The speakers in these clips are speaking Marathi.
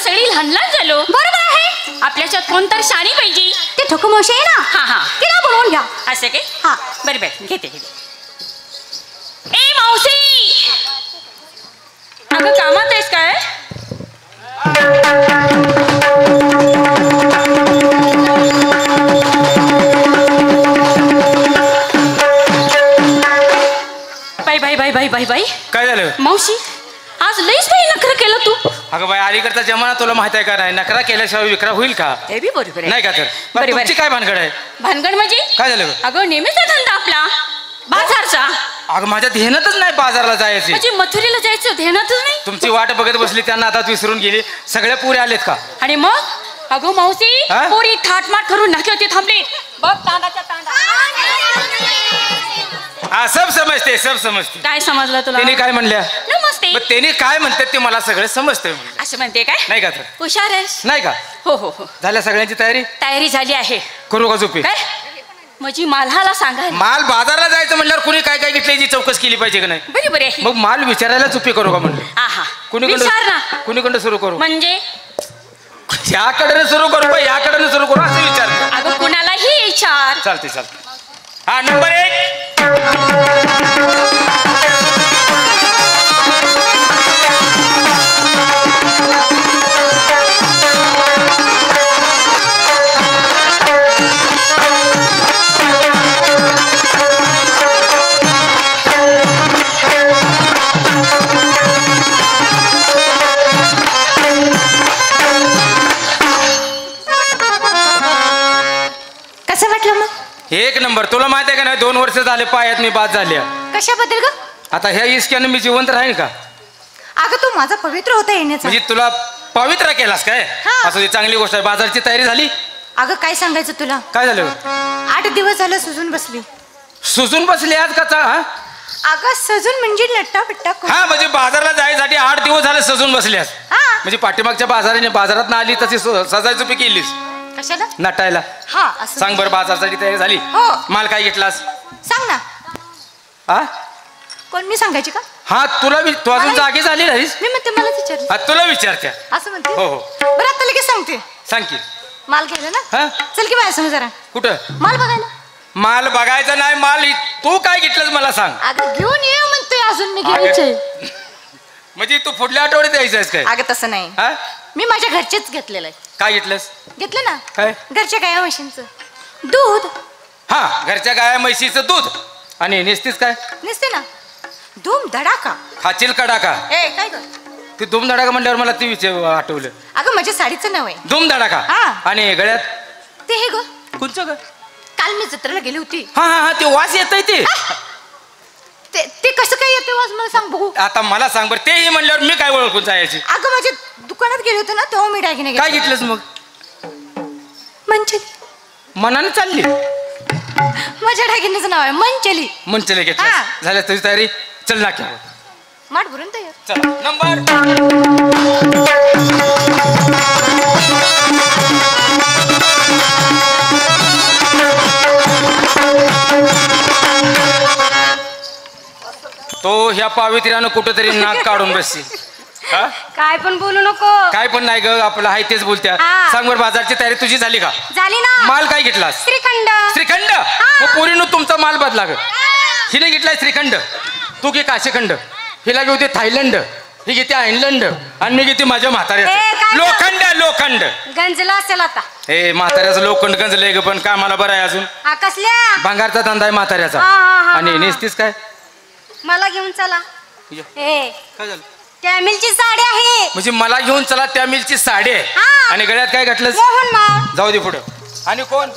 सगळी लहान लहान झालो. बरोबर आहे. आपल्याच्यात कोणतर शाणी पाहिजे. ते ठोकमोशी आहे ना. हा हा तिला बोलवून घ्या. असं काय. हा बरं बरं घेते घेते. ए मावशी अगं कामात आहेस काय. बाई बाई बाई बाई बाई काय झालं मावशी आज लईच काही नखरं केलं तू. अगं बाई अलीकडचा जमाना तुला माहित आहे का नाही नकरा केल्याशिवाय विक्रा होईल का. हे बी बरोबर नाही का तर बरोबर. तुमची काय भानगड आहे. भानगड म्हणजे काय झालं. अगं नेहमीचा धंदा आपला बाजारचा. अगं माझ्या ध्यानातच नाही बाजारला जायची. म्हणजे मथुरेला जायचं ध्यानातच नाही. तुमची वाट बघत बसली त्यांना आता विसरून गेली. सगळ्या पुरे आलेत का. आणि मग अगं मावशी हा? पोरी थाटमाट करून नाके होते थांबले बघ तांदाच्या तांदा. हा सब समजते सब समजते. काय समजलं तुला. त्यांनी काय म्हणल्या नमस्ते. मग त्यांनी काय म्हणतात ते मला सगळं समजतंय. असं म्हणते काय. नाही का तर हुशार आहेस. नाही का. हो हो हो झाल्या सगळ्यांची तयारी. तयारी झाली आहे. करू का झोपी. काय म्हणजे मालहाला सांगा. माल बाजारला जायचं म्हणल्यावर कुणी काय काय घेतलं याची चौकस केली पाहिजे का नाही. बरोबर आहे. मग माल विचारायला चुपी करू का म्हणलं. आहा कुणीकडे विचार ना. कुणीकडे सुरू करू म्हणजे याकडे सुरू करू का याकडे सुरू करू असं विचार. अगं कुणालाही विचार. चालते चालते. हा नंबर 1. कसं वाटलं मग. एक नंबर. तुला माहित आहे का नाही 2 वर्ष झाले पायात मी बाद झाल्या. कशाबद्दल ग. आता ह्या इस्क्यानं मी जिवंत राहील का. अगं तू माझा पवित्र होता येण्याचा. म्हणजे तुला पवित्र केलास काय. हा. असं चांगली गोष्ट आहे. बाजारची तयारी झाली. अगं काय सांगायचं तुला. काय झालं. 8 दिवस झालं सुजून बसली. सुजून बसली आज का. अगं सजून म्हणजे नट्टा पिट्टा. हा म्हणजे बाजारला जायसाठी 8 दिवस झाले सजून बसल्यास. हा म्हणजे पाठीमागच्या बाजारात ना आली तशी सजायचं पी केलीस कशाला. नटायला. हा असं. सांग बरं बाजारसाठी तयारी झाली. हो. माल काय घेतलास. सांग ना. हा कोण मी सांगायची का. हा तुला तू अजून जागी झाली नाहीस. मी म्हणते मला विचार. हा तुला विचारत्या. असं म्हणते. हो हो बरं आता लगेच सांगते. सांग की. माल घ्यायला ना. हा चल की माझ्या समोर जरा. कुठं. माल बघायला. माल बघायचा नाही. माल तू काय घेतलंस मला सांग. अगं घेऊन ये म्हणतोय अजून मी घ्यायचंय. म्हणजे तू पुढल्या आठवड्यात यायचंस काय. अगं तसं नाही. हा मी माझ्या घरचेच घेतलेलं आहे. काय घेतलंस. घेतलं ना. काय. घरच्या गाया म्हशींचं दूध. हा घरच्या गाया म्हशीचं दूध. आणि नेसतीस काय. नसते ना. धूम धडाका. खाचील कडाका. ए काय ग. ते धूम धडाका म्हणल्यावर मला ती आठवलं. अगं माझ्या साडीचं नाव आहे धूम धडाका. हा. आणि गळ्यात ते हे ग. कोणचं ग. काल मी जत्रेला गेली होती. हा हा हा ते वास येतंय ते. ते कसं काय येते वाज मला सांग बघू. आता मला सांग बरं तेही म्हणल्यावर मी काय ओळखून जायची. अगं माझ्या दुकानात गेले होते ना तेव्हा मी दागिने काय घेतलंस मग. मंचली. मनाने चालली. माझ्या दागिन्याचं नाव आहे मंचली. मंचले घेतलं. हा. झाल्या तुझी तयारी. चल ना की. माठ भरून तयार. चल नंबर. तो ह्या पावित्र्यानं कुठंतरी नाक काढून बसशील. काय पण बोलू नको. काय पण नाही ग आपलं आहे तेच बोलत्या. हा. सांग बरं बाजारची तयारी तुझी झाली का. झाली ना. माल काय घेतलास. श्रीखंड. श्रीखंड. मग पोरीनं तुमचा माल बदला ग. हिने घेतलाय श्रीखंड. तू घे काशीखंड. हिला घेऊ ते थायलंड. ही घेते आयर्लंड. आणि मी घेते माझ्या म्हाताऱ्याचं लोखंड. लोखंड गंजला असेल आता. हे म्हाताऱ्याचं लोखंड गंजलंय ग पण कामाला बरं आहे अजून. कसल्या. भांगारचा धंदा आहे म्हाताऱ्याचा. आणि नेसतीस काय. मला घेऊन चला. काय झालं. कॅमिलची साडी आहे. म्हणजे मला घेऊन चला त्या मिलची साडी आहे. हा. आणि गळ्यात काय घातलं. मोहन माळ. जाऊ दे पुढं. आणि कोण.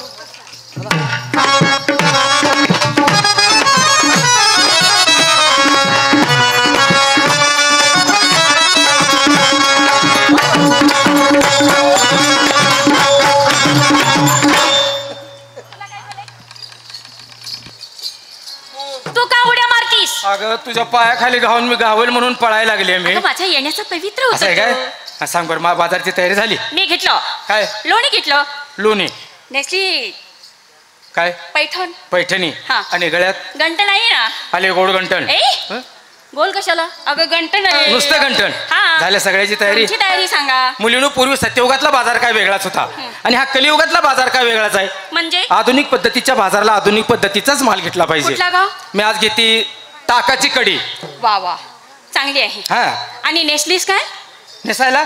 तू का उड्या मारतीस. अगं तुझ्या पायाखाली घावून मी गावेल म्हणून पळायला लागले मी. अगं, माझ्या येण्याचं पवित्र असं आहे होतं. काय. हा, सांग बरं बाजारची तयारी झाली. मी घेतलं. काय. लोणी घेतलं. लोणी. नेसली. काय. पैठण. पैठणी. हा. आणि गळ्यात गंटण आहे ना. आले गोड गंटण. गोल कशाला. अगं गंटण आहे. नुसतं गंटण. हा. झाल्या सगळ्याची तयारी. तुमची तयारी सांगा. मुलीनो, पूर्वी सत्ययुगातला बाजार काय वेगळाच होता आणि हा कलियुगातला बाजार काय वेगळाच आहे. म्हणजे आधुनिक पद्धतीच्या बाजारला आधुनिक पद्धतीचाच माल घेतला पाहिजे. कुठला गाव? मी आज घेते ताकाची कडी. वा वा, चांगली आहे. हा, आणि नेसलीस काय? नेसायला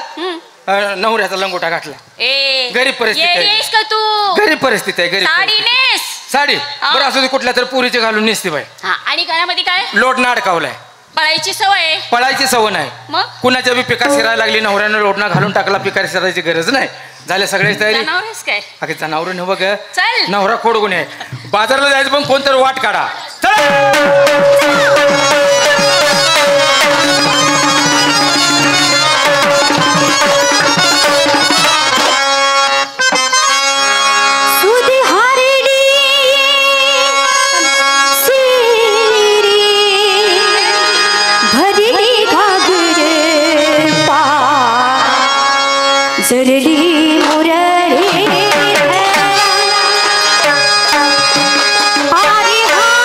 नवऱ्याचा लंगोटा घातला. ए गरीब परिस्थिती आहे. येईस का तू? गरीब परिस्थिती आहे. गरीब साडी परिस्थिती. नेस. साडी बरं असू दे, कुठल्या तर पुरीचे घालून नेसते बाई. हा, आणि गळ्यामध्ये काय? लोटणं अडकावलाय. पळायची सवय आहे. पळायची सवय नाही. मग कुणाच्या बी पिकार शिरायला लागली, नवऱ्यानं लोटणं घालून टाकला, पिकार शिरायची गरज नाही. झाले सगळ्याची तयारी. जनावरच काय? अगे जनावर न बघ, चल. नवरा खोडगुण आहे. बाजारला जायचं पण कोणतरी वाट काढा. चला. सरली मुरली आरी हाता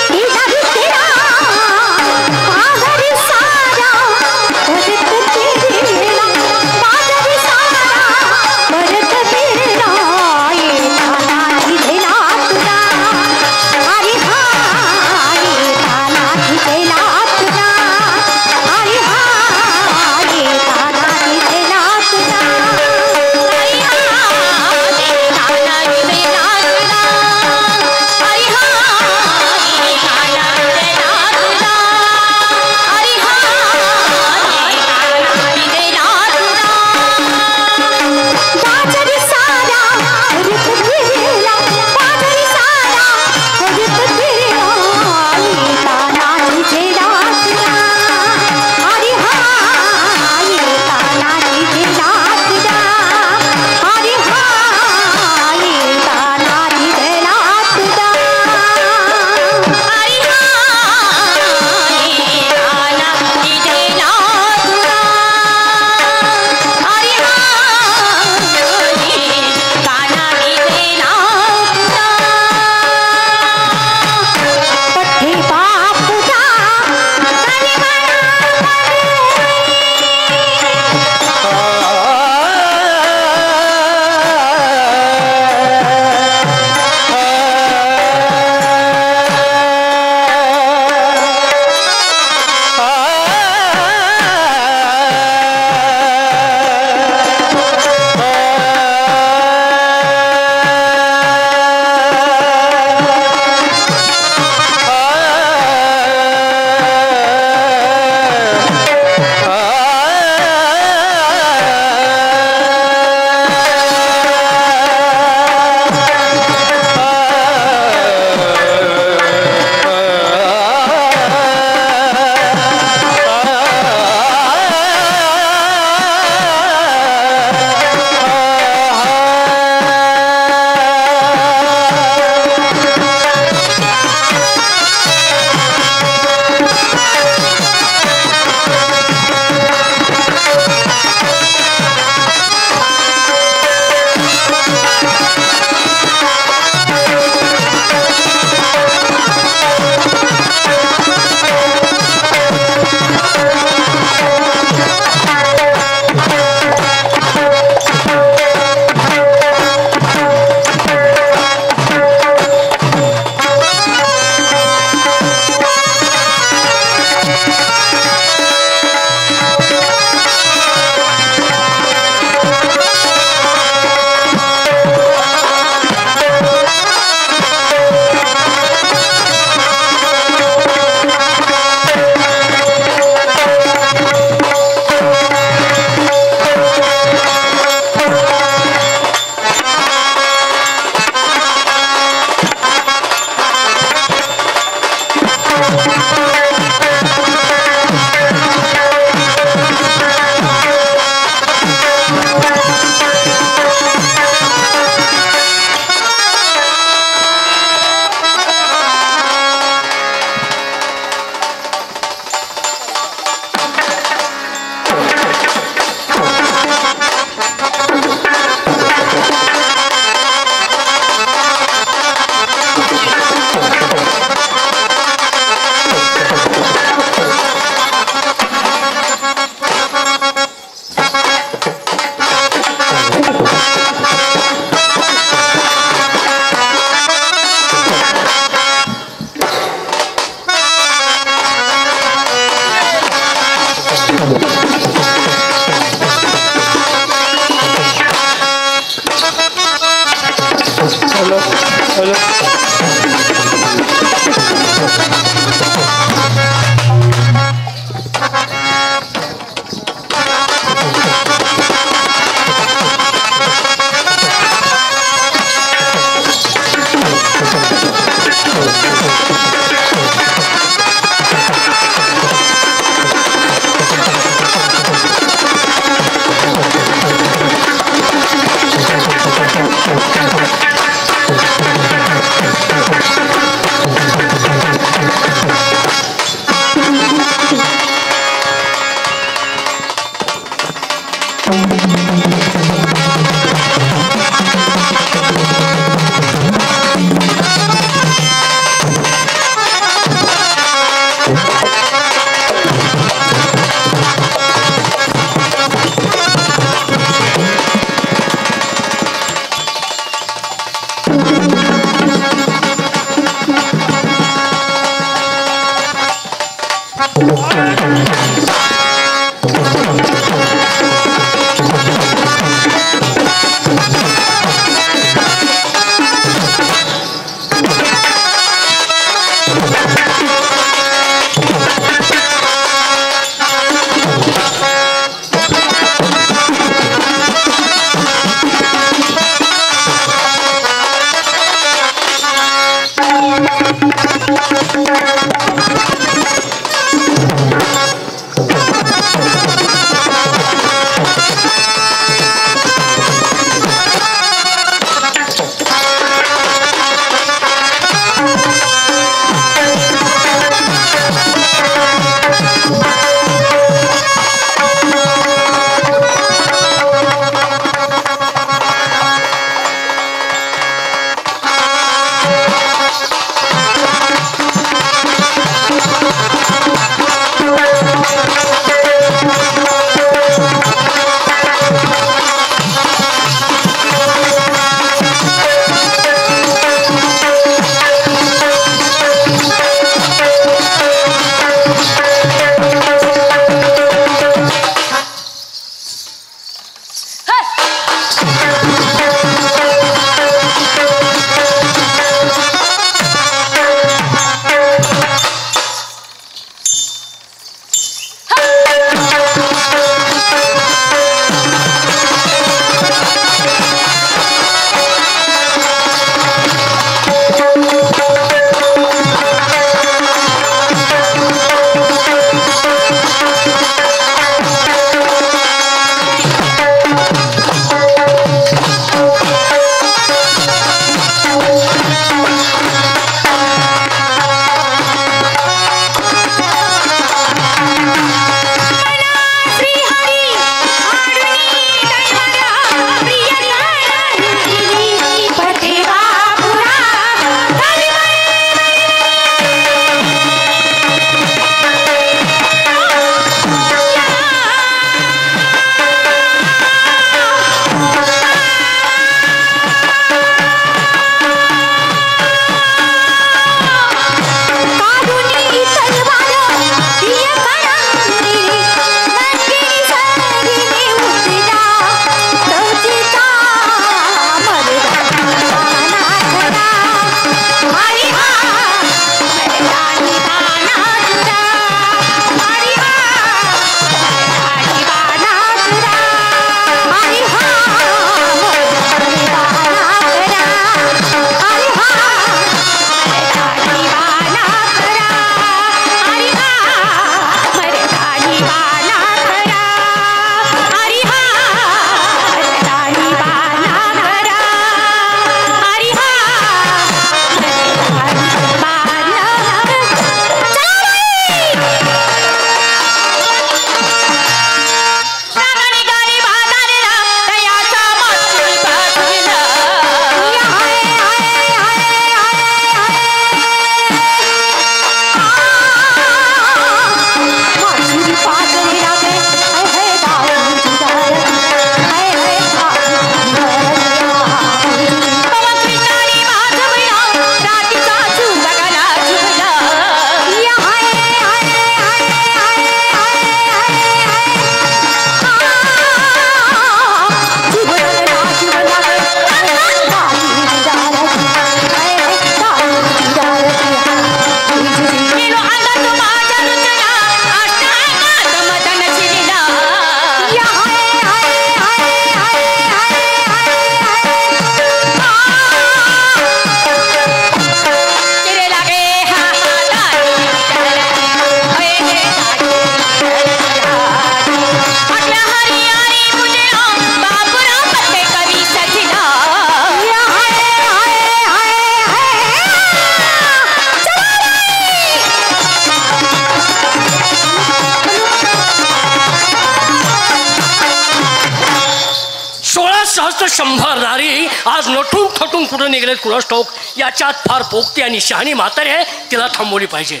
100 नारी आज नटून थटून कुठं निघलेत कुणास ठाऊक. याच्यात फार पोकती आणि शहाणी म्हातारी आहे, तिला थांबवली पाहिजे.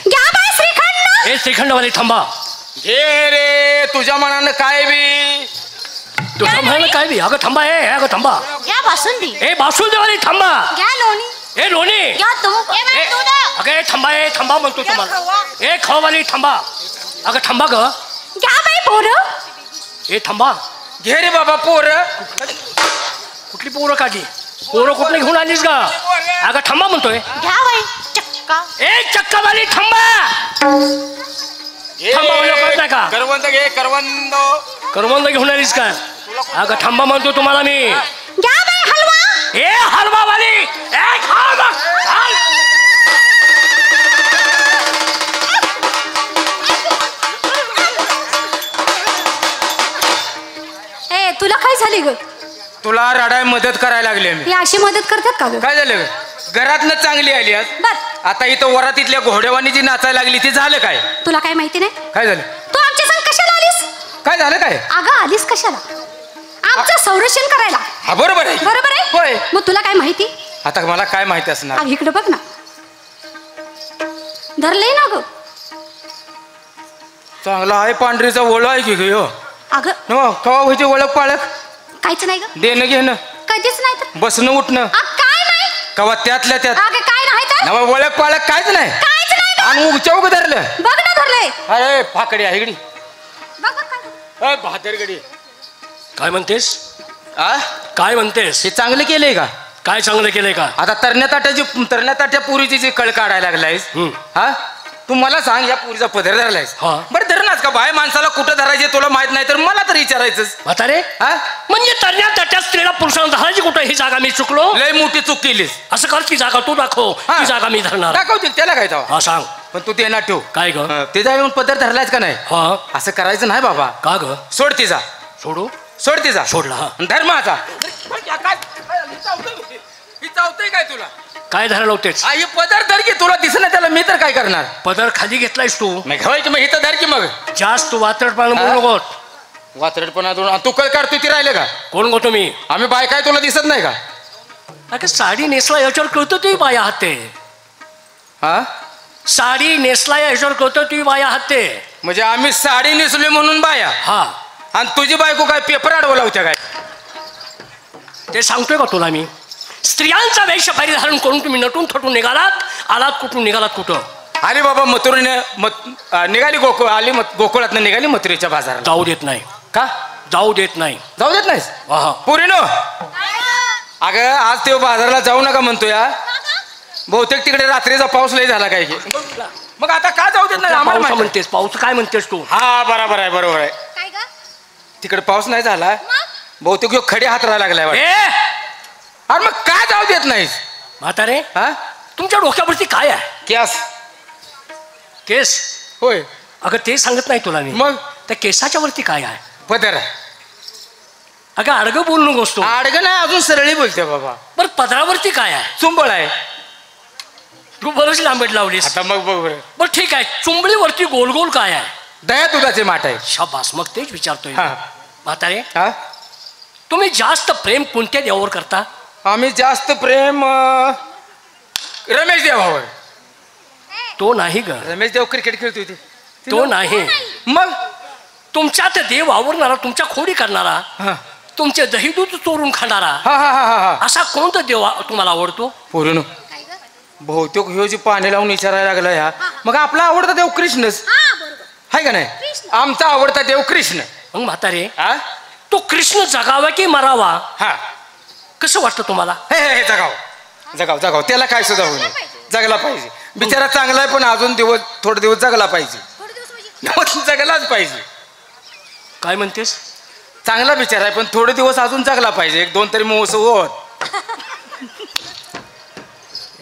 हे श्रीखंडवाली थांबा. घे रे तुझ्या मनानं काय बी, तुझ्या मनानं काय बी. अगं थांबा, हे अगं थांबा. घ्या बासुंदी. हे बासुंदीवाली थांबा. घ्या लोणी. हे लोणी. घ्या तूप. अगं हे थांबा, हे थांबा म्हणतो तुम्हाला. हे खवाली थांबा. अगं थांबा ग. घ्या बाई पोरं. हे थांबा. घे रे बाबा पोर. कुठली पोरं काढली? पोरं कुठली घेऊन आलीस का? अगं थांबा म्हणतोय. घ्या बाई चक्का. ए चक्कावाली थांबा. थांबा म्हणजे कळत नाही का? करवंद घे करवंद. करवंद घेऊन आलीस का? अगं थांबा म्हणतो तुम्हाला मी. घ्या बाई हलवा. ए हलवावाली. ए खा मग. ए तुला काय झाली ग? तुला रडाय मदत करायला लागली मी. ही अशी मदत करतात का ग? काय झालं घरातनं चांगली आली आज. बर आता इथं वरात इथल्या घोड्यावानी जी नाचायला लागली ती झालं काय? तुला काय माहिती नाही? काय झालं? तू आमच्या संग कशाला आलीस? काय झालं काय? अगं आलीस कशाला? आमचं संरक्षण करायला. हा बरोबर आहे. बरोबर आहे. होय. मग तुला काय माहिती? आता मला काय माहिती असणार? अग इकडे बघ ना. धरलंय ना ग. चांगला आहे पांढरीचा ओळ आहे की ग. अगं हो कवा व्हायची ओळख पाळख? काहीच नाही ग. देणं घेणं कधीच नाही तर. बसणं उठणं काय नाही. कवा त्यातल्या त्यात अगं काय नाही तर. नवा ओळख पाळख काहीच नाही. काहीच नाही ग. आणि चौक धरलं. बघ ना धरलंय. अरे फाकडी आहे इकडी. बघ बघ काय. भादरगडी. काय म्हणतेस? आ काय म्हणतेस? हे चांगलं केलंय का? काय चांगलं केलंय का? आता तरण्या ताट्या पुरीची जी कळ काढायला लागलायस. हा तू मला सांग या पुरीचा पदर धरलायस. हा. बरं धरलास का? बाय माणसाला कुठं धरायचे तुला माहित नाही तर मला तर विचारायचंच. म्हातारे हा म्हणजे तरण्या ताट्या स्त्रीला पुरुषांना धरायची कुठं? ही जागा मी चुकलो. लय मोठी चूक केलीस. असं कर, ती जागा तू दाखव. हा. ती जागा मी धरणार. दाखवतील त्याला काय जावा. हा सांग. पण तू ते ना ठेव. काय ग? ते जाऊन पदर धरलायस का नाही? हा. असं करायचं नाही बाबा. का ग? सोड तिचा. सोडू? सोड तिचा. सोडला. हा. धर्माचा चावतंय काय तुला? काय धरायला होतेच? हे पदर धर की तुला दिसत नाही त्याला मी तर काय करणार? पदर खाली घेतलायस तू. मग होय की मग इथं धर की मग. जास्त वात्रटपणा बोलू नको. वात्रटपणा तू कळ काढतोय ती राहिले का? कोण गो तुम्ही? आम्ही बाय काय तुला दिसत नाही का? अगं साडी नेसला याच्यावर कळतो तुम्ही बाया आहात ते. हा साडी नेसला याच्यावर कळतो तुम्ही बाया आहात ते. म्हणजे आम्ही साडी नेसली म्हणून बाया. हा. आणि तुझी बायको काय पेपर अडवला होत्या काय? ते सांगतोय का तुला मी? स्त्रियांचा वेश परिधारण करून तुम्ही नटून थटून निघालात. आलात कुठून निघालात कुठं? अरे बाबा मथुरीने निघाली गोकुळातनं निघाली मथुरेच्या बाजारात. जाऊ देत नाही. का जाऊ देत नाही? जाऊ देत नाहीस? हा. पुरीनो अगं आज ते बाजाराला जाऊ नका म्हणतो या. बहुतेक तिकडे रात्रीचा पाऊस लय झाला काय की. मग आता का जाऊ देत नाही आम्हाला? पाऊस म्हणतेस? पाऊस काय म्हणतेस तू? हा बरोबर आहे बरोबर आहे. काय ग? तिकडे पाऊस नाही झाला. बहुतेक ह्यो खडे हात राहायला लागलाय वाटतं. ए अरे मग का जाऊ देत नाहीस? म्हातारे हा तुमच्या डोक्यावरती काय आहे? केस. केस? होय. अगं ते सांगत नाही तुला मी. मग त्या केसाच्या वरती काय आहे? पदर आहे. अगं अडगं बोलू नकोस तू. आडगं नाही अजून सरळी बोलते बाबा. बरं पदरावरती काय आहे? चुंबळ आहे. तू बरंच लांबट लावलीस. आता मग बघ बरं ठीक आहे. चुंबळीवरती गोल गोल काय आहे? दया दुधाचे माठ आहे. शाबास. मग तेच विचारतोय. हा. म्हातारे हा तुम्ही जास्त प्रेम कोणत्या देवावर करता? आम्ही जास्त प्रेम रमेश देवावर. तो नाही ग. रमेश देव क्रिकेट खेळतोय ते. तो नाही. मग तुमच्यात देव आवरणारा, तुमच्या खोडी करणारा, हा तुमचे दही दूध चोरून खाणारा, हा हा हा हा असा कोणता देव तुम्हाला आवडतो? पोरीनो बहुतेक ह्यो जी पाणी लावून विचारायला लागला ह्या. मग आपला आवडता देव कृष्णच आहे का नाही? आमचा आवडता देव कृष्ण. मग म्हातारे हा तो कृष्ण जगावा की मरावा हा कसं वाटतं तुम्हाला? हे जगाव जगाव जगाव त्याला काय सुद्धा होईल. जगला पाहिजे. बिचारा चांगला आहे पण अजून थोडे दिवस जगला पाहिजे. जगलाच पाहिजे. काय म्हणतेस? चांगला बिचारा आहे पण थोडे दिवस अजून जगला पाहिजे. 1-2 तरी महोत्सव होत.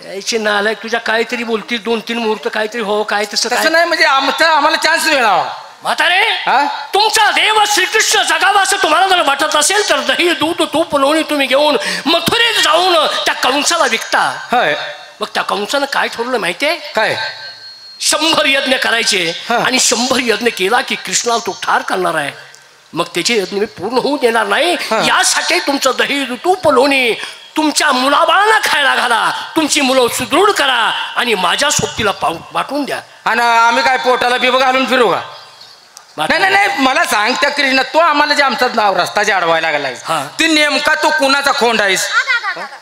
यायची नालायक तुझ्या काहीतरी बोलतीस. 2-3 मुहूर्त काहीतरी हो काय तसं तसं नाही म्हणजे आम्हाला चान्स मिळावा. म्हातारे हा तुमचा देव श्रीकृष्ण जगावा असं तुम्हाला जर वाटत असेल तर दही दूध तूप लोणी तुम्ही घेऊन मथुरेत जाऊन त्या कंसाला विकता. होय. मग त्या कंसानं काय ठरवलं माहितीये? काय? 100 यज्ञ करायचे हा. आणि 100 यज्ञ केला की कृष्णाला तो ठार करणार आहे. मग त्याची यज्ञ मी पूर्ण होऊ देणार नाही. हा. यासाठी तुमचं दही तूप लोणी तुमच्या मुलाबाळांना खायला घाला, तुमची मुलं सुदृढ करा आणि माझ्या सोबतीला पाठवून द्या. आणि आम्ही काय पोटाला बिब घालून फिरू का? नाही नाही नाही, मला सांग त्या कृष्णा, तो आम्हाला जे आमचा नाव रस्ता जे अडवायला लागलाय हा. ती नेमका तो कुणाचा खोंड आहेस?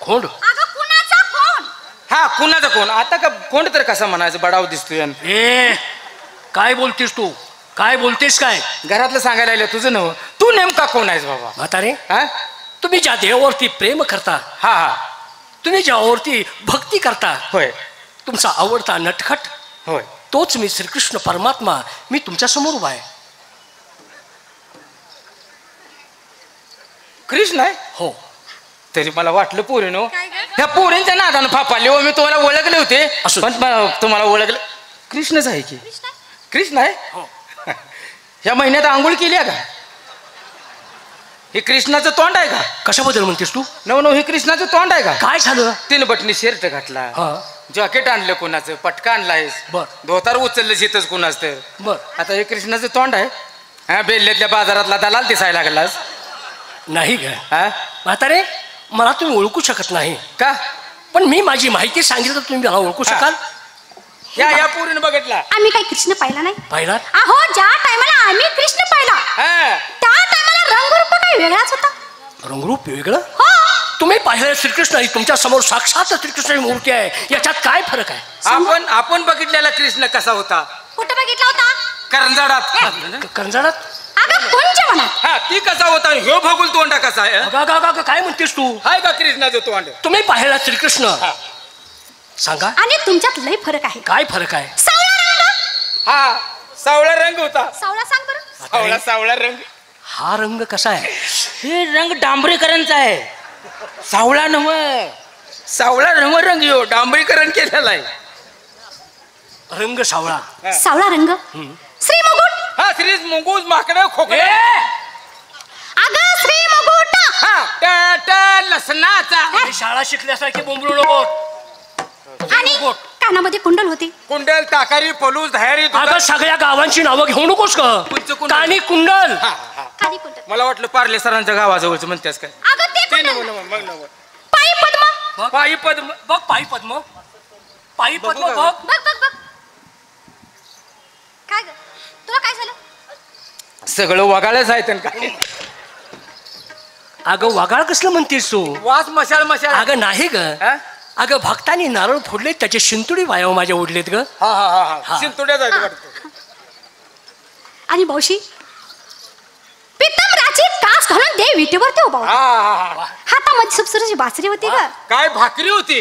खोंड? कुणाचा कोण? हा, कुणाचा कोण? आता का खोंड तर कसा म्हणायचं, बडाव दिसतोय. ए काय बोलतेस तू? काय बोलतेस काय? घरातलं सांगायला लागलं तुझं नव, तू नेमका कोण आहेस बाबा? म्हातारे, हा तुम्ही ज्या देवावरती प्रेम करता, हा हा, तुम्ही ज्यावरती भक्ती करता, होय तुमचा आवडता नटखट, होय, तोच मी श्रीकृष्ण परमात्मा. मी तुमच्या समोर उभा आहे. कृष्ण आहे? हो. तरी मला वाटलं पोरीनो ह्या पोरींच्या नादानं फापाले हो. मी तुम्हाला ओळखले होते, असू. पण तुम्हाला ओळखलं कृष्णच आहे की? कृष्ण आहे? हो. ह्या महिन्यात आंघोळ केली आहे का? हे कृष्णाचं तोंड आहे का? कशाबद्दल म्हणतेस तू? नव हे कृष्णाचं तोंड आहे का? काय झालं? 3 बटणी शर्ट घातला, हा जॅकेट आणलं कोणाचं, पटका आणलायस, बर. धोतार उचललं शेतच कोणाच तर. बर. आता हे कृष्णाचं तोंड आहे? हा, बेल्ल्यातल्या बाजारातला दलाल दिसायला लागलास. नाही ग हा म्हातारे, मला तुम्ही ओळखू शकत नाही, का? पण मी माझी माहिती सांगितलं तर तुम्ही मला ओळखू हा. शकाल? या पोरीनं बघितला? आम्ही काही कृष्ण पाहिला नाही. पाहिला? अहो, ज्या टायमाला आम्ही कृष्ण पाहिला हा, त्या टायमाला रंगरूप काही वेगळाच होता. रंगरूप वेगळं? हो. तुम्ही पाहिलं श्रीकृष्ण आहे, तुमच्या समोर साक्षात श्रीकृष्णाची मूर्ती आहे. याच्यात काय फरक आहे? आपण बघितलेला कृष्ण कसा होता? कुठं बघितला होता? करंजाडात. कंजाडात? अगं कोणच्या मनात? हा, ती कसा होता? ह्यो भगुल तोंडा कसा आहे? अगं, काय म्हणतेस तू? हाय का कृष्णाचं तोंड? तुम्ही पाहिला श्रीकृष्ण, सांगा आणि तुमच्यात लय फरक आहे. काय फरक आहे? सावळा रंग. हा, सावळा रंग होता. सावळा सांग बरं. सावळा रंग. हा रंग कसा आहे? हे रंग डांबरीकरणचा आहे, सावळा नव. सावळा नव रंग यो डांबरीकरण केलेला आहे. रंग सावळा. सावळा रंग. श्री मुकुट. हा, श्री मुंगूस माकडं खोकला. अगं श्री मुकुट. हा, लसणाचा. मी शाळा शिकल्यासारखी बोंबलू नको. आणि कानामध्ये कुंडल होते. कुंडल, ताकारी, पलूस, धायरी. अगं सगळ्या गावांची नावं घेऊ नकोस तुमचं का? कुंडल. कानी कुंडल. खाली कुंडल. मला वाटलं पार्ले सरांच्या गावाजवळचं म्हणतेस काय? अगं ते ते कुंडल. नव. पायी पद्म. पायी पद्म. बघ पायी पद्म. पायी पद्म बघू का? बघ. बघ बघ बघ. काय ग, तुला काय झालं? सगळं वगाळच आहे त्यांना काय? अगं वागाळ कसलं म्हणतेस तू? वास मशाल. अगं नाही ग. हा? अगं भक्तांनी नारळ फोडले, त्याचे शिंतुडी वायाव माझ्या उडलेत ग. हा. शिंतोड्या जायचं वाटतं. आणि भाऊशी पितंबराची कास घालून देव विटेवरती उभा होता. हा. हातामध्ये सुपसुरीची बासरी होती ग. काय भाकरी होती?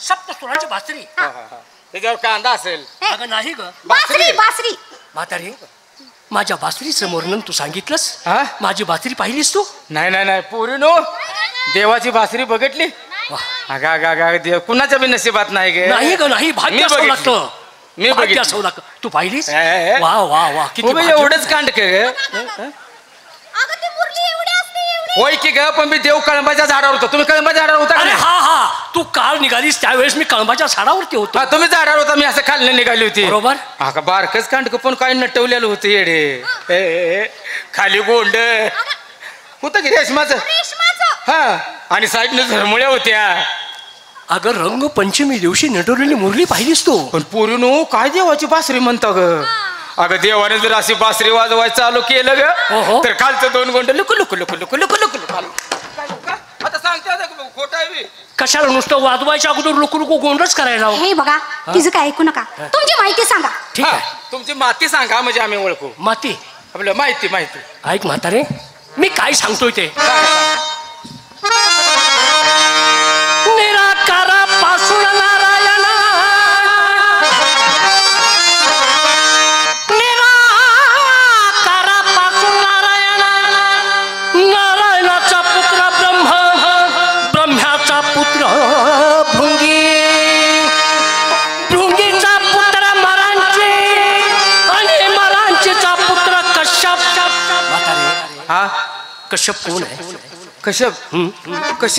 सप्तसुराची बासरी. त्याच्यावर कांदा असेल. हे, अगं नाही ग. बासरी. म्हातारी, माझ्या बासरीचं वर्णन तू सांगितलंस? हा? माझी बासरी पाहिलीस तू? नाही पोरीनो, देवाची बासरी बघितली? अगा देव कुणाच्या बी नशिबात नाही गे. नाही ग नाही. भाग्य मी असावं बघितली. लागतं. मी भाग्य बघितली. असावं लागतं. तू पाहिलीस? हे. वा वा वा, किती उगा भाग्य. एवढंच कांड के ग. अगं ती मुरली एवढी असते एवढी. होय की ग, पण मी देव कळंबाच्या झाडावर होतो. तुम्ही कळंबाच्या झाडावर होता का अरे नाही? हा, तू काल निघालीस त्यावेळेस मी कळंबाच्या झाडावरती होतो. हा, तुम्ही झाडावर होता, मी असं खाल्लं निघाली होती. बरोबर. हा का, बारकच कांड पण काय नटवलेलं होतं येडे. हे, खाली गोंड होतं की रेशमाचं. रेशमाचं. हा, आणि साईडनं झरमुळ्या होत्या. अगं रंगपंचमी दिवशी नटवलेली मुरली पाहिलीस तू? पण पोरीनो, काय देवाची बासरी म्हणता ग? अगं देवाने जर अशी बासरी वाजवायचं चालू केलं हो. ग, तर खालचं 2 गोंड लुकु आता सांगते खोटा आहे. कशाला नुसतं वाजवायच्या अगोदर लुकू गोंडच करायला? हे बघा, तिचं काय ऐकू नका. तुमची माहिती सांगा. ठीक हा, आहे. तुमची माती सांगा म्हणजे आम्ही ओळखू. माती. आपलं माहिती. ऐक म्हातारे, मी काय सांगतोय ते. निराकारापासून नारायण, निराकारापासून नारायण, नारायणाचा पुत्र ब्रह्म, ब्रह्म्याचा पुत्र भृंगी, भृंगीचा पुत्र मरांची, आणि मरांचीचा पुत्र कश्यप. हा, कश्यप कोण आहे? कश्यप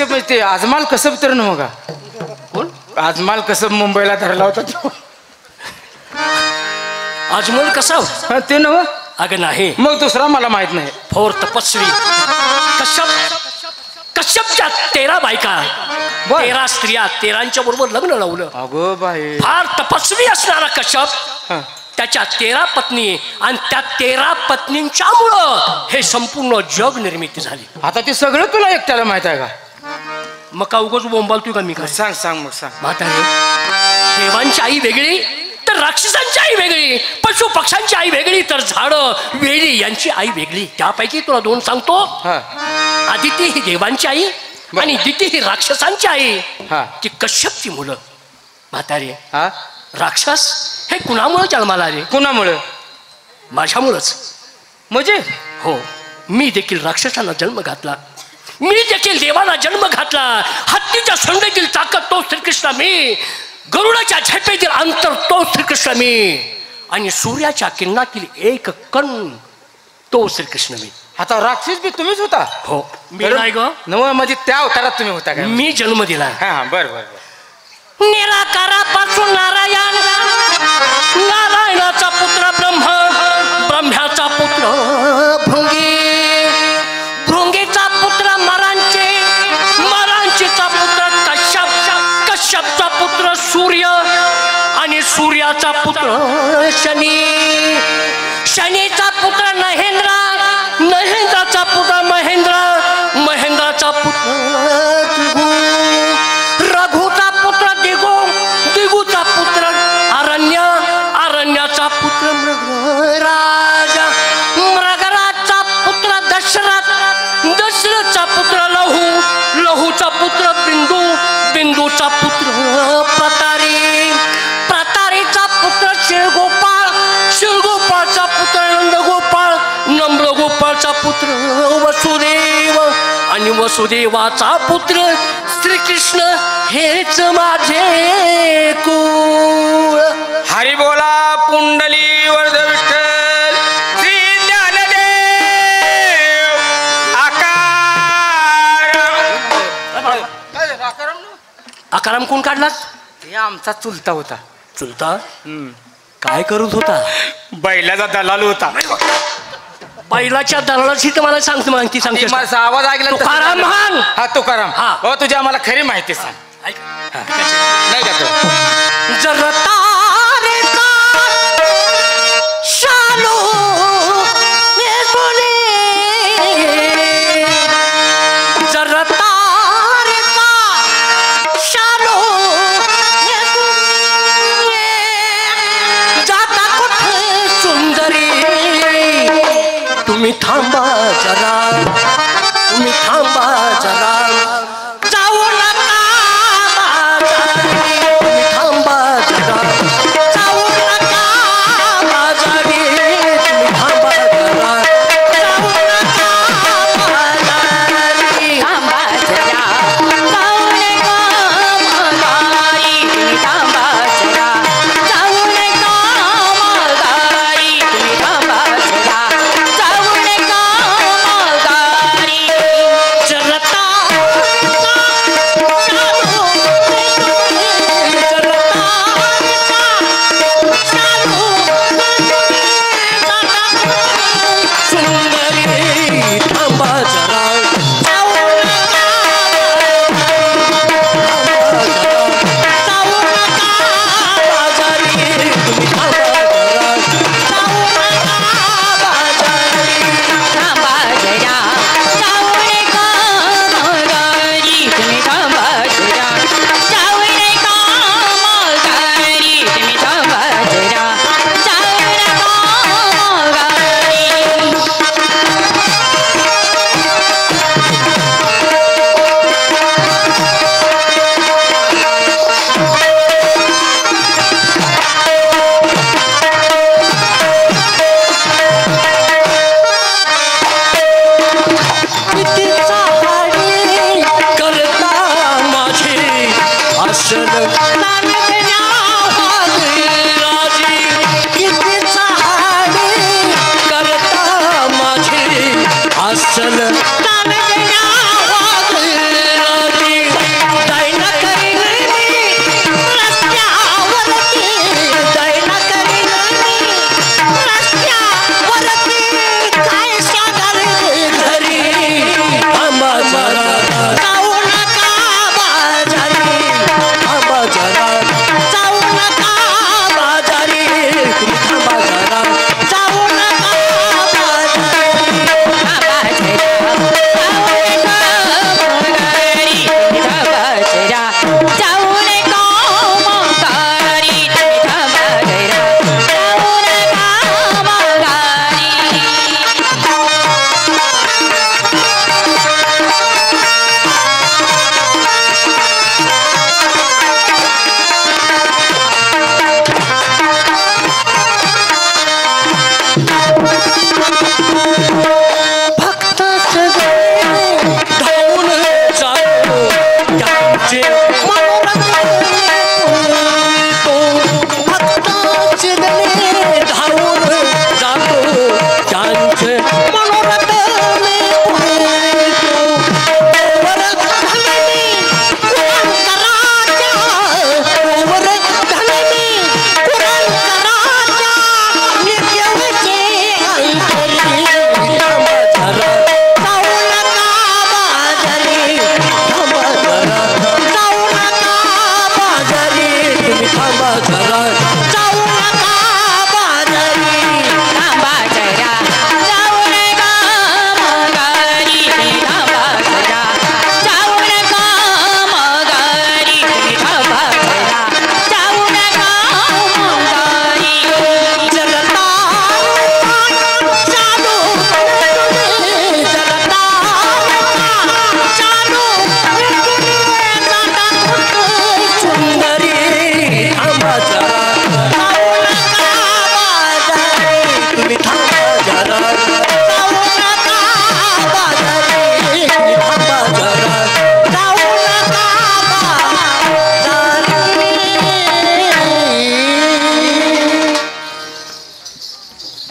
म्हणजे ते आजमाल कसब तर न का? कोण? आजमाल कसब मुंबईला धरला होता तो. अजमल कसा? हा, ते नव. अगं नाही. मग दुसरा मला माहित नाही. थोर तपस्वी कश्यपच्या 13 बायका, बर. 13 स्त्रिया, 13च्या बरोबर लग्न लावलं. अगो बाई. फार तपस्वी असणारा कश्यप, हा. त्याच्या 13 पत्नी आणि त्या 13 पत्नींच्यामुळं हे संपूर्ण जग निर्मिती झाली. आता ते सगळं तुला एकट्याला माहित आहे का? मग का उगाच बोंबालतोय का मी काय? सांग सांग मग सांग. म्हातारे, देवांची आई वेगळी तर राक्षसांची आई वेगळी, पशु पक्ष्यांची आई वेगळी तर झाडं वेळी यांची आई वेगळी. त्यापैकी तुला 2 सांगतो. हा. आदिती ही देवांची आई आणि दिती ही राक्षसांची आई. हा. ती कश्यपची मुलं. म्हातारे, हा. राक्षस हे कुणामुळे जन्माला आले? कुणामुळे? माझ्यामुळंच. म्हणजे हो, मी देखील राक्षसांना जन्म घातला, मी देखील देवाला जन्म घातला. हत्तीच्या सोंडेतील ताकद तो श्रीकृष्ण मी, गरुडाच्या झेपेतील अंतर तो श्रीकृष्ण मी, आणि सूर्याच्या किरणातील एक कण तो श्रीकृष्ण मी. आता राक्षस बी तुम्हीच होता? हो. मी नाही ग. नव म्हणजे त्या अवतारात तुम्ही होता का? मी जन्म दिला. हा बर बर बर. निराकारापासून नारायण, नारायणाचा पुत्र ब्रह्म, ब्रह्म्याचा पुत्र भृंगी, भृंगीचा पुत्र मरांचे, मरांचीचा पुत्र कश्यप, कश्यपचा पुत्र सूर्य आणि सूर्याचा पुत्र शनी, शनीचा पुत्र महेंद्र, महेंद्राचा पुत्र महेंद्र, महेंद्राचा पुत्र दिगू, रघुचा पुत्र दिगू, दिगूचा पुत्र अरण्य, अरण्याचा पुत्र मृगराज, मृगराजचा पुत्र दशरथ, दशरथचा पुत्र लहू, लहूचा पुत्र बिंदू, बिंदूचा पुत्र प्रतारी, प्रतारीचा पुत्र शिळगोपाळ, शिळगोपाळचा पुत्र नंदगोपाळ, नंदगोपाळचा पुत्र वसुदेव आणि वसुदेवाचा पुत्र श्रीकृष्ण हेच माझे कुळ. हरी बोला पुंडली वरद विठ्ठल श्री ज्ञानदेव आकाराम कोण काढलास? हे आमचा चुलता होता. चुलता? काय करत होता? बैलाचा दलाल होता. बैलाच्या दलालाची तर मला सांगतो, माहिती सांगते. माझा आवाज ऐकला तर- तुकाराम म्हण. हा तुकाराम. हा. हो तुझ्या आम्हाला खरी माहिती सांग. ऐक. नाही का तू? जर तारेचा शालू नेसुने, जर तारेचा शालू नेसुने, जाता कुठे सुंदरी, तुम्ही थांबा जरा, तुम्ही थांबा जरा, जाऊ नका बाजारी, तुम्ही थांबा जरा, जाऊ नका बाजारी, तुम्ही थांबा जरा, जाऊ नका बाजारी. थांबा जरा, जाऊ नका माघारी, तुम्ही थांबा जरा, जाऊ नका माघारी, तुम्ही थांबा जरा, जाऊ नका माघारी. जरता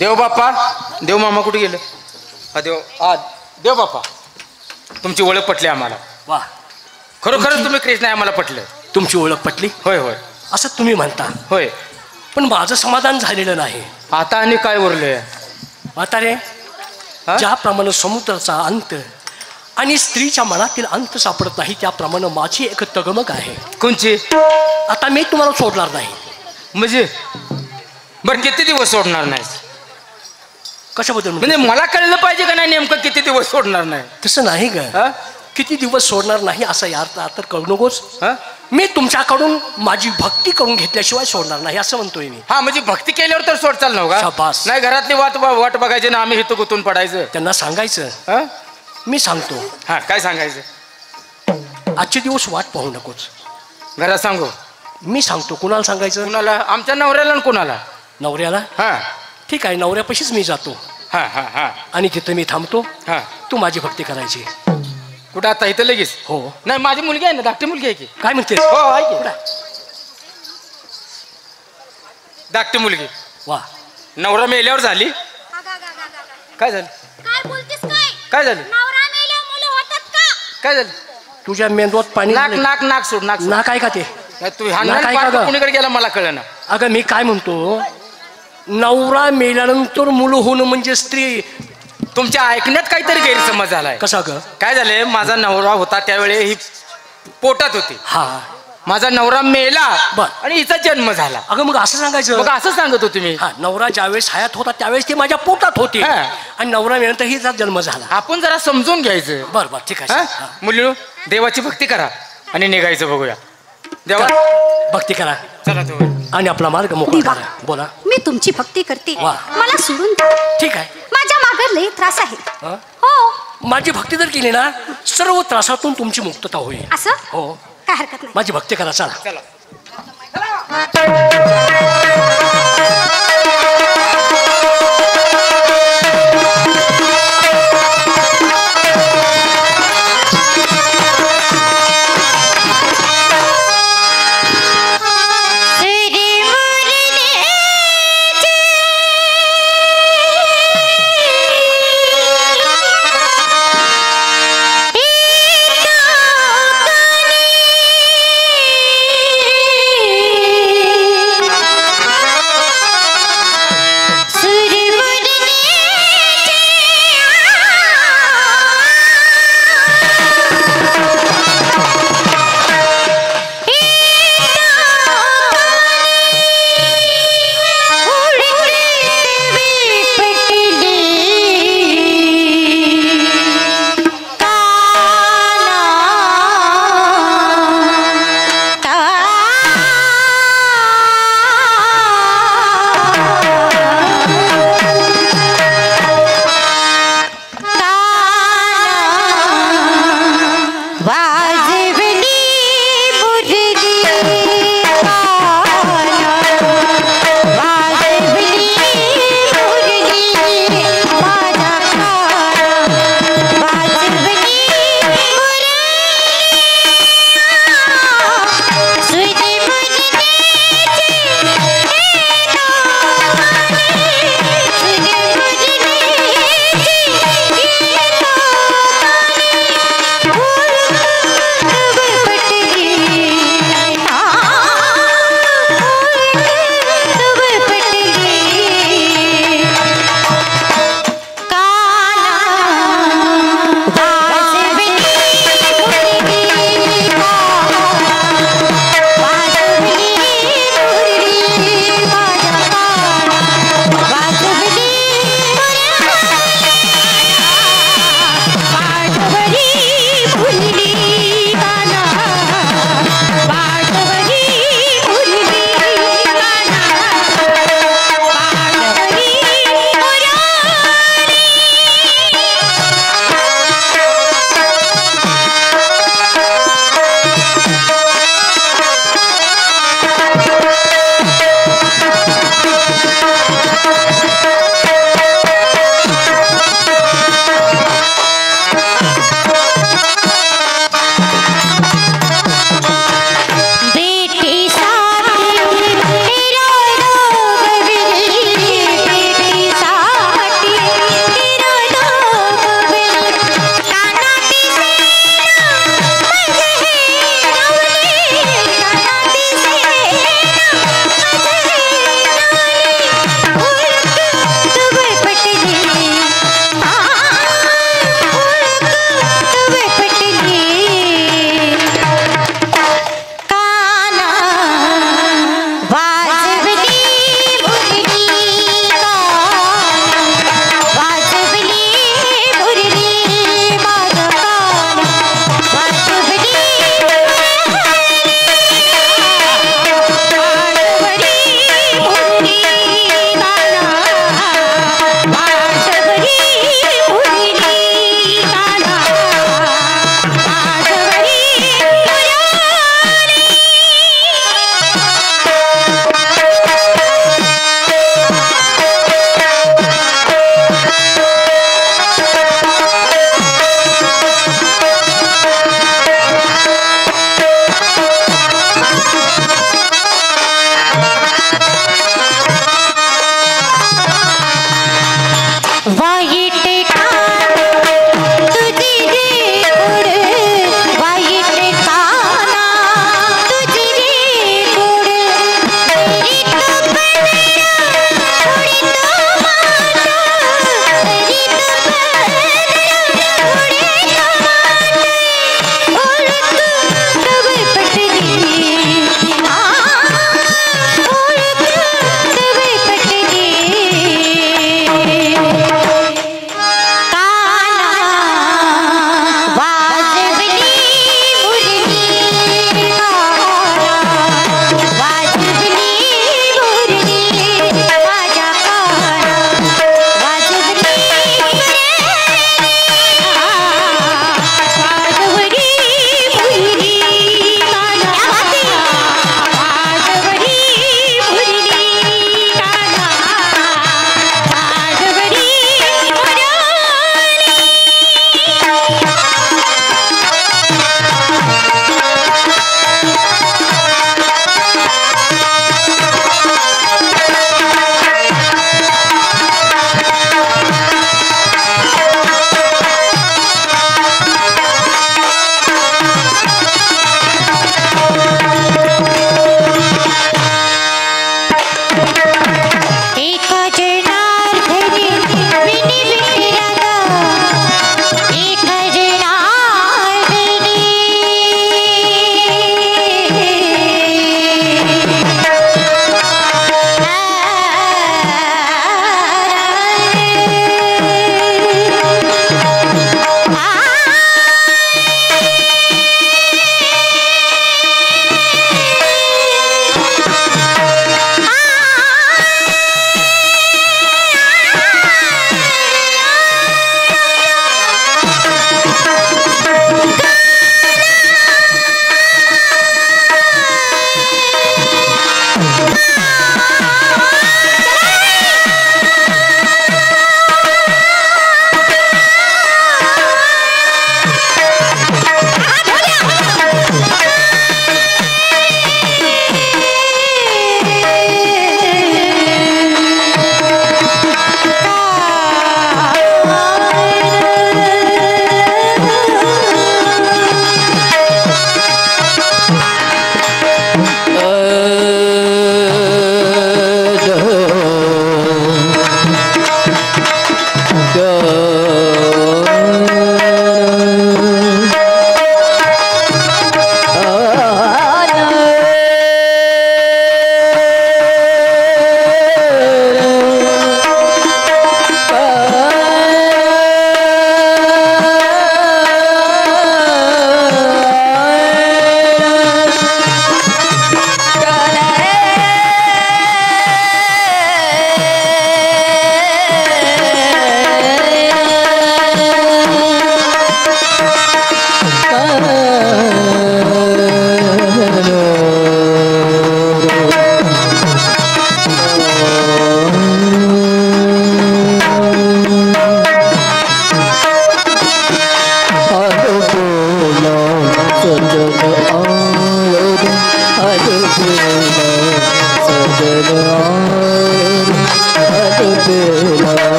देव बाप्पा देव मामा कुठे गेले? देव बाप्पा, तुमची ओळख पटली आम्हाला. वा, खरोखरच तुम्ही कृष्ण आहे आम्हाला पटलं. तुमची ओळख पटली? होय होय. असं तुम्ही म्हणता. होय. पण माझं समाधान झालेलं नाही. आता आणि काय उरलंय? आता रे, ज्याप्रमाणे समुद्राचा अंत आणि स्त्रीच्या मनातील अंत सापडत नाही, त्याप्रमाणे माझी एक तगमग आहे. कोणची? आता मी तुम्हाला सोडणार नाही. म्हणजे बरं, किती दिवस सोडणार नाही? कशाबद्दल? म्हणजे मला कळलं पाहिजे का नाही नेमकं किती दिवस सोडणार नाही? तसं नाही ग. किती दिवस सोडणार नाही असा यार्थ तर कळू नकोस. मी तुमच्याकडून माझी भक्ती करून घेतल्याशिवाय सोडणार नाही असं म्हणतोय मी. हा, म्हणजे भक्ती केल्यावर तर सोडचाल नव्ह का? शाबास. नाही, घरातली वाट बघायची ना, आम्ही इथं गुतून पडायचं. त्यांना सांगायचं. मी सांगतो. हा, काय सांगायचं? आजचे दिवस वाट पाहू नकोस. घरात सांगू? मी सांगतो. कुणाला सांगायचं? कुणाला? आमच्या नवऱ्याला आणि कुणाला? नवऱ्याला. हा, ठीक आहे, नवऱ्यापाशीच मी जातो. हा हा हा. आणि तिथं मी थांबतो. हा, तू माझी भक्ती करायची. कुठं आता इथं लगेच? हो. नाही, माझी मुलगी आहे ना, धाकटी मुलगी आहे की. काय म्हणते? हो, आहे की. धाकटी मुलगी. वा, नवरा मेल्यावर झाली. काय झालं? काय बोलतेस काय? काय झालं? नवरा मेल्यावर मुलं होतात का? काय झालं? तुझ्या मेंदवात पाणी नाक झालंय. नाक नाक सोड, नाक सोड. ना काय का ते? नाही, तू हा नाक आहे का गं? कुणीकडे गेला मला कळलं ना. अगं मी काय म्हणतो, नवरा मेल्यानंतर मुलं होणं म्हणजे स्त्री. तुमच्या ऐकण्यात काहीतरी गैरसमज झालाय. कसा ग? काय झालंय, माझा नवरा होता त्यावेळी ही पोटात होती. हा, माझा नवरा मेला बर. आणि हिचा जन्म झाला. अगं मग असं सांगायचं. मग असं सांगत होते मी. हा, नवरा ज्यावेळेस हयात होता त्यावेळेस ती माझ्या पोटात होती. हा. आणि नवरा मेल्यानंतर हिचा जन्म झाला. आपण जरा समजून घ्यायचं. बर बर, ठीक आहे. हा. मुलीनो, देवाची भक्ती करा आणि निघायचं बघूया. देवा, भक्ती करा चला तुम्ही. आणि आपला मार्ग मोकळा देवा. करा. बोला. मी तुमची भक्ती करते. वा. मला सोडून द्या. ठीक आहे. माझ्या मागे लई त्रास आहे. हा? हो. माझी भक्ती जर केली ना, सर्व त्रासातून तुमची मुक्तता होईल. असं? हो. काय हरकत नाही. माझी भक्ती करा. चला. चला.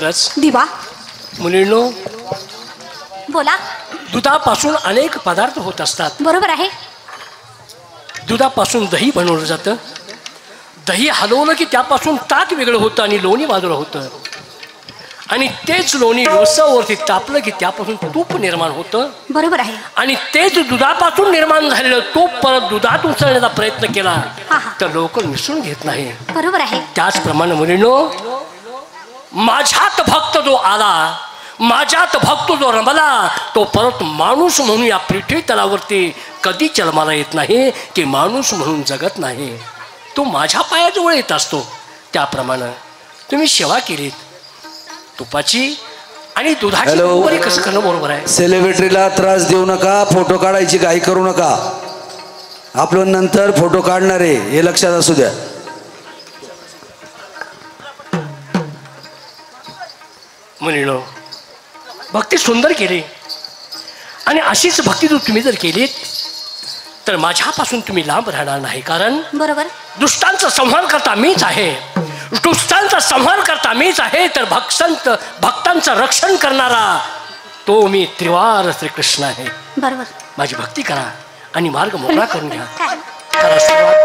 एकच दिवा मुलींनो, बोला. दुधापासून अनेक पदार्थ होत असतात. बरोबर आहे. दुधापासून दही बनवलं जातं. दही हलवलं की त्यापासून ताक वेगळं होतं आणि लोणी बाजूला होतं. आणि तेच लोणी डोसावरती तापलं की त्यापासून तूप निर्माण होतं. बरोबर आहे. आणि तेच दुधापासून निर्माण झालेलं तूप परत दुधात उचलण्याचा प्रयत्न केला तर लोक मिसळून घेत नाही. बरोबर आहे. त्याचप्रमाणे मुलींनो, माझ्यात भक्त जो आला, माझ्यात भक्त जो रमला, तो परत माणूस म्हणून या पृथ्वी तलावरती कधी जन्माला येत नाही, की माणूस म्हणून जगत नाही. तो माझ्या पायाजवळ येत असतो. त्याप्रमाणे तुम्ही सेवा केलीत तुपाची आणि दुधाची. कसं करणं बरोबर आहे. सेलिब्रिटीला त्रास देऊ नका, फोटो काढायची घाई करू नका. आपण नंतर फोटो काढणार आहे हे लक्षात असू द्या. मुलीनो, भक्ती सुंदर केली आणि अशीच भक्ती तुम्ही जर केलीत तर माझ्यापासून तुम्ही लांब राहणार नाही. कारण बरोबर, दुष्टांचा संहार करता मीच आहे. दुष्टांचा संहार करता मीच आहे. तर भक्तांचं रक्षण करणारा तो मी त्रिवार श्रीकृष्ण आहे. बरोबर. माझी भक्ती करा आणि मार्ग मोकळा करून घ्या. करा सुरुवात.